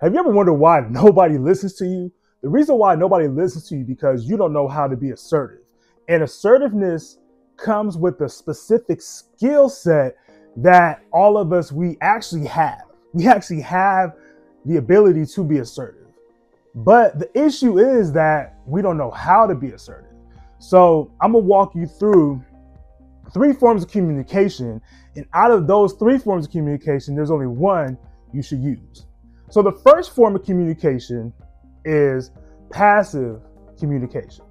Have you ever wondered why nobody listens to you? The reason why nobody listens to you because you don't know how to be assertive. And assertiveness comes with a specific skill set that all of us, we actually have. We actually have the ability to be assertive. But the issue is that we don't know how to be assertive. So I'm going to walk you through 3 forms of communication. And out of those 3 forms of communication, there's only one you should use. So the first form of communication is passive communication.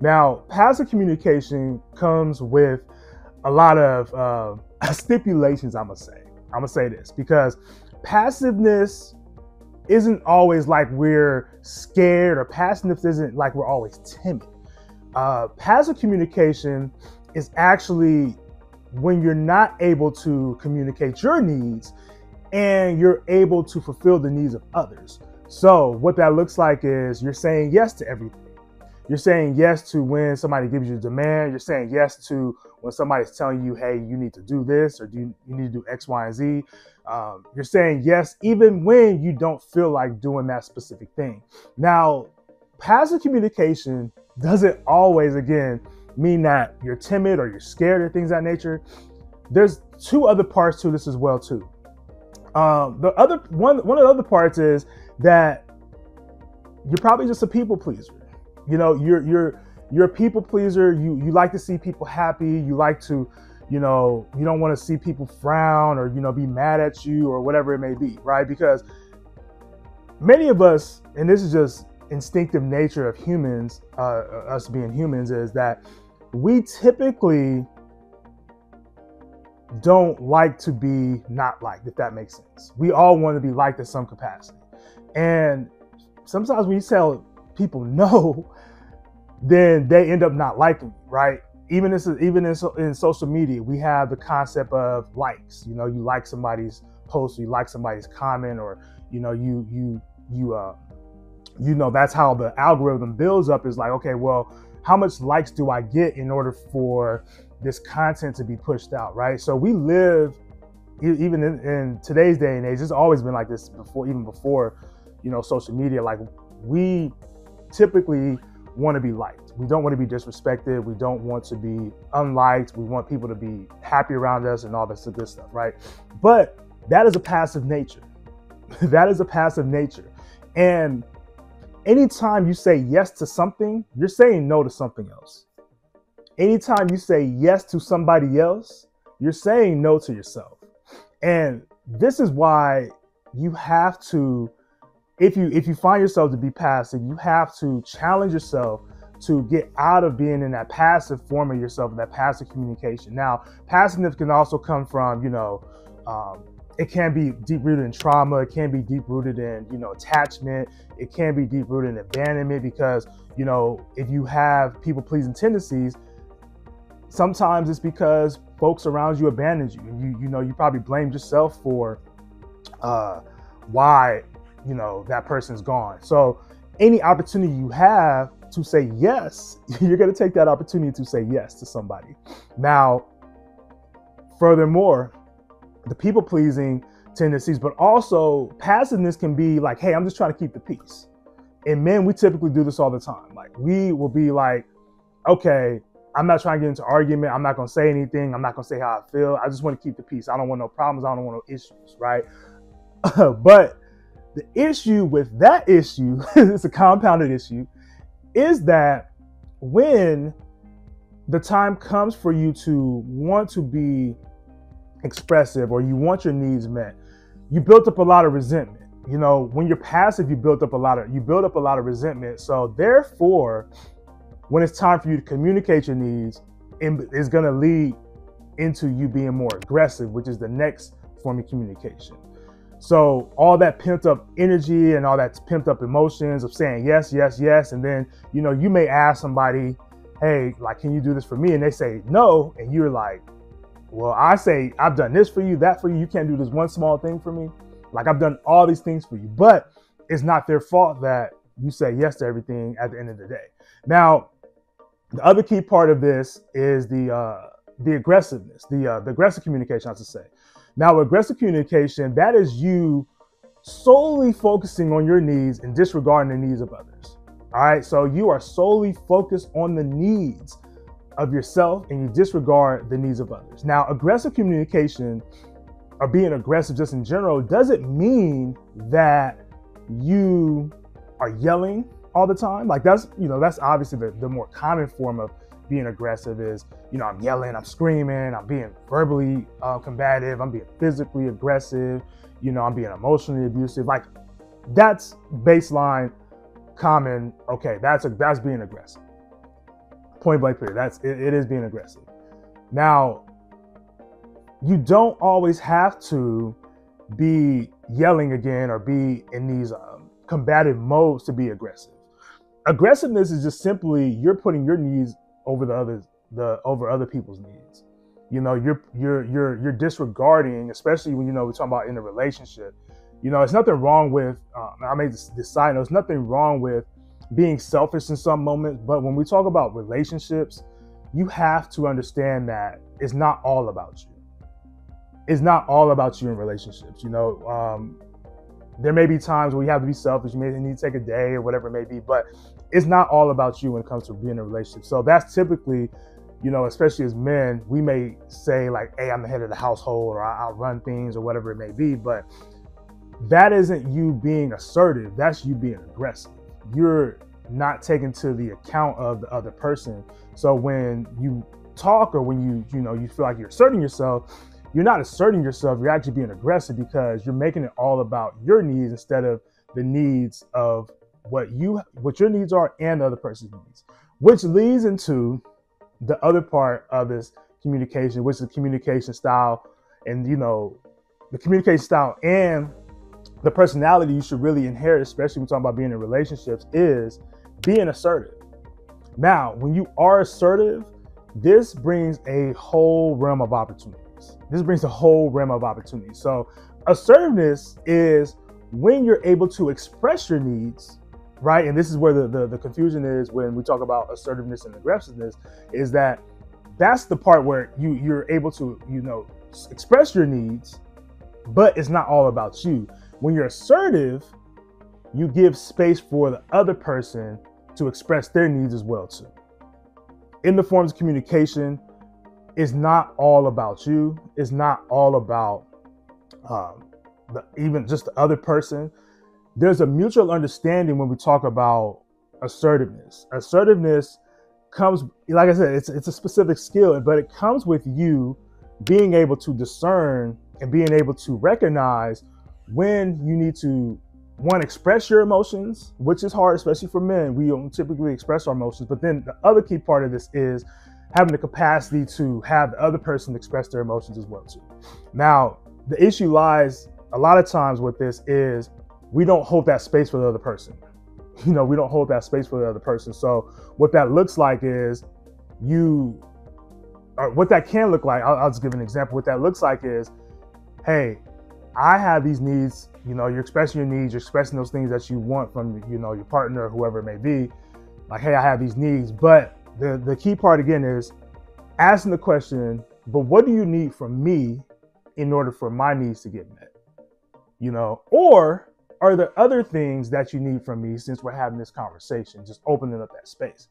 Now, passive communication comes with a lot of stipulations, I'm gonna say this, because passiveness isn't always like we're scared, or passiveness isn't like we're always timid. Passive communication is actually when you're not able to communicate your needs and you're able to fulfill the needs of others. So what that looks like is you're saying yes to everything. You're saying yes to when somebody gives you a demand. You're saying yes to when somebody's telling you, hey, you need to do this, or you need to do X, Y, and Z. You're saying yes even when you don't feel like doing that specific thing. Now, passive communication doesn't always, again, mean that you're timid or you're scared or things of that nature. There's 2 other parts to this as well too. One of the other parts is that you're probably just a people pleaser. You know, you're a people pleaser. You like to see people happy. You like to, you don't want to see people frown or, be mad at you or whatever it may be, right? Because many of us, and this is just instinctive nature of humans, us being humans, is that we typically don't like to be not liked, if that makes sense. We all want to be liked in some capacity. And sometimes when you tell people no, then they end up not liking you, right? Even in social media, we have the concept of likes. You like somebody's post, or you like somebody's comment, or that's how the algorithm builds up. Is like, okay, well, how much likes do I get in order for this content to be pushed out, right? So we live, even in today's day and age, it's always been like this before, even before, social media. Like, we typically want to be liked. We don't want to be disrespected. We don't want to be unliked. We want people to be happy around us and all this good stuff, right? But that is a passive nature. That is a passive nature. And anytime you say yes to something, you're saying no to something else. Anytime you say yes to somebody else, you're saying no to yourself. And this is why you have to, if you find yourself to be passive, you have to challenge yourself to get out of being in that passive form of yourself, that passive communication. Now, passiveness can also come from, it can be deep-rooted in trauma. It can be deep-rooted in, attachment. It can be deep-rooted in abandonment because, if you have people-pleasing tendencies, sometimes it's because folks around you abandoned you. And you probably blamed yourself for why, that person's gone. So any opportunity you have to say yes, you're going to take that opportunity to say yes to somebody. Now, furthermore, the people-pleasing tendencies, but also passiveness can be like, hey, I'm just trying to keep the peace. And men, we typically do this all the time. Like, we will be like, okay, I'm not trying to get into argument. I'm not going to say anything. I'm not going to say how I feel. I just want to keep the peace. I don't want no problems. I don't want no issues, right? But the issue with that issue, it's a compounded issue, is that when the time comes for you to want to be expressive or you want your needs met, you built up a lot of resentment. When you're passive, you build up a lot of resentment. So therefore, when it's time for you to communicate your needs, it's going to lead into you being more aggressive, which is the next form of communication. So all that pent up energy and all that pent up emotions of saying yes, yes, yes. And then, you may ask somebody, hey, like, can you do this for me? And they say no. And you're like, well, I say, I've done this for you, that for you. You can't do this one small thing for me. Like, I've done all these things for you, but it's not their fault that you say yes to everything at the end of the day. Now, the other key part of this is the aggressiveness, the aggressive communication, I should say. Now, aggressive communication, that is you solely focusing on your needs and disregarding the needs of others. All right, so you are solely focused on the needs of yourself and you disregard the needs of others. Now, aggressive communication or being aggressive just in general doesn't mean that you are yelling all the time. Like that's obviously the more common form of being aggressive is, I'm yelling, I'm screaming, I'm being verbally combative, I'm being physically aggressive, I'm being emotionally abusive. Like that's baseline common. Okay, that's being aggressive. Point blank period. It is being aggressive. Now, you don't always have to be yelling again or be in these combative modes to be aggressive. Aggressiveness is just simply you're putting your needs over over other people's needs. You're disregarding, especially when we're talking about in a relationship. It's nothing wrong with I made this side note. There's nothing wrong with being selfish in some moments, but when we talk about relationships, you have to understand that it's not all about you. It's not all about you in relationships. There may be times where you have to be selfish. You may need to take a day or whatever it may be, but it's not all about you when it comes to being in a relationship. So that's typically, especially as men, we may say like, hey, I'm the head of the household or I'll run things or whatever it may be, but that isn't you being assertive. That's you being aggressive. You're not taking to the account of the other person. So when you talk or when you feel like you're asserting yourself, you're not asserting yourself, you're actually being aggressive because you're making it all about your needs instead of the needs of what your needs are and the other person's needs, which leads into the other part of this communication, which is the communication style and, the communication style and the personality you should really inherit, especially when we're talking about being in relationships, is being assertive. Now, when you are assertive, this brings a whole realm of opportunities. So assertiveness is when you're able to express your needs, right? And this is where the confusion is when we talk about assertiveness and aggressiveness, is that that's the part where you're able to, express your needs, but it's not all about you. When you're assertive, you give space for the other person to express their needs as well too. In the forms of communication, it's not all about you. It's not all about even just the other person. There's a mutual understanding when we talk about assertiveness. Assertiveness comes, like I said, it's a specific skill, but it comes with you being able to discern and being able to recognize when you need to, one, express your emotions, which is hard, especially for men. We don't typically express our emotions. But then the other key part of this is having the capacity to have the other person express their emotions as well too. Now, the issue lies a lot of times with this is we don't hold that space for the other person. We don't hold that space for the other person. So what that looks like is what that can look like, I'll just give an example. What that looks like is, hey, I have these needs, you're expressing your needs, you're expressing those things that you want from, your partner or whoever it may be. Like, hey, I have these needs. But the key part again is asking the question, but what do you need from me in order for my needs to get met? Or are there other things that you need from me since we're having this conversation, just opening up that space?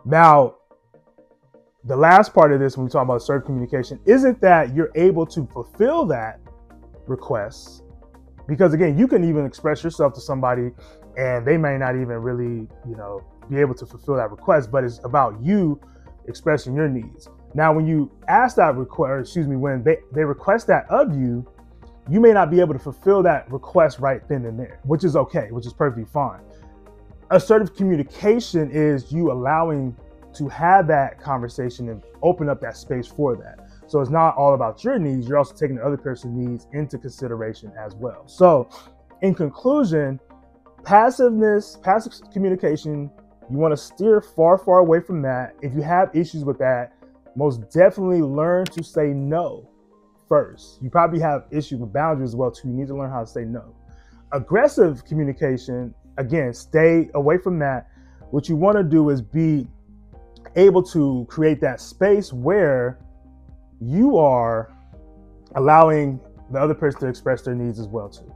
Now, the last part of this, when we talk about assertive communication, isn't that you're able to fulfill that request, because again, you can even express yourself to somebody and they may not even really, be able to fulfill that request, but it's about you expressing your needs. Now, when you ask that request, when they request that of you, you may not be able to fulfill that request right then and there, which is okay, which is perfectly fine. Assertive communication is you allowing to have that conversation and open up that space for that. So it's not all about your needs. You're also taking the other person's needs into consideration as well. So in conclusion, passive communication, you want to steer far, far away from that. If you have issues with that, most definitely learn to say no first. You probably have issues with boundaries as well too. You need to learn how to say no. Aggressive communication, again, stay away from that. What you want to do is be able to create that space where you are allowing the other person to express their needs as well too.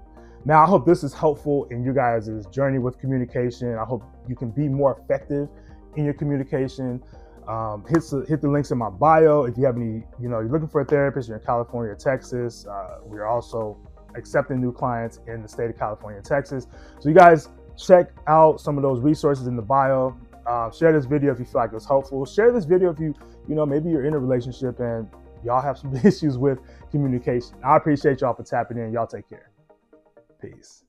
Now, I hope this is helpful in you guys' journey with communication. I hope you can be more effective in your communication. Hit the links in my bio. If you have any, you're looking for a therapist, you're in California or Texas. We are also accepting new clients in the state of California and Texas. So you guys check out some of those resources in the bio. Share this video if you feel like it was helpful. Share this video if maybe you're in a relationship and y'all have some issues with communication. I appreciate y'all for tapping in. Y'all take care. Peace.